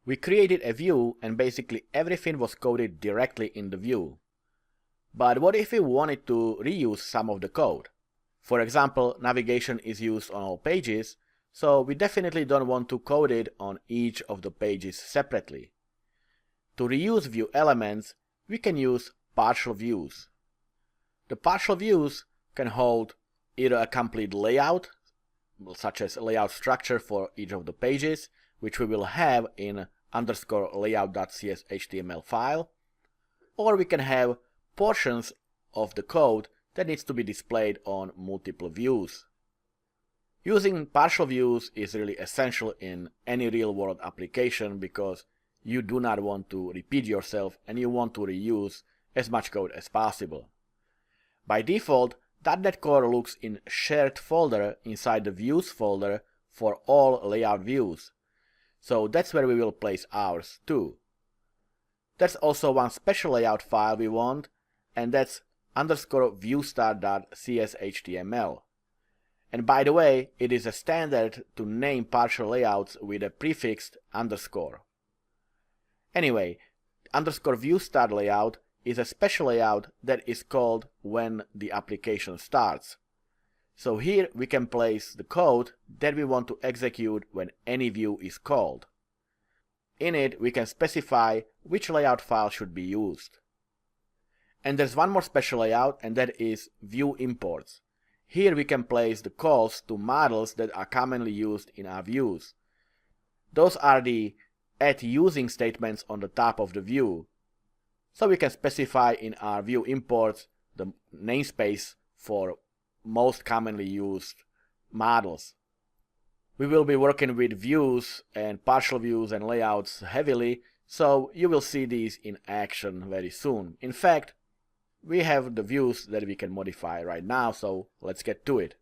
We created a view and basically everything was coded directly in the view. But what if we wanted to reuse some of the code? For example, navigation is used on all pages, so we definitely don't want to code it on each of the pages separately. To reuse view elements, we can use partial views. The partial views can hold either a complete layout, such as layout structure for each of the pages, which we will have in _layout.cs HTML file, or we can have portions of the code that needs to be displayed on multiple views. Using partial views is really essential in any real-world application because you do not want to repeat yourself and you want to reuse as much code as possible. By default, .NET Core looks in shared folder inside the views folder for all layout views. So that's where we will place ours too. There's also one special layout file we want, and that's _viewstart.cshtml. And by the way, it is a standard to name partial layouts with a prefixed underscore. Anyway, _viewstart layout is a special layout that is called when the application starts. So here we can place the code that we want to execute when any view is called. In it, we can specify which layout file should be used. And there's one more special layout, and that is view imports. Here we can place the calls to models that are commonly used in our views. Those are the @using statements on the top of the view. So we can specify in our view imports the namespace for most commonly used models. We will be working with views and partial views and layouts heavily, so you will see these in action very soon. In fact, we have the views that we can modify right now, so let's get to it.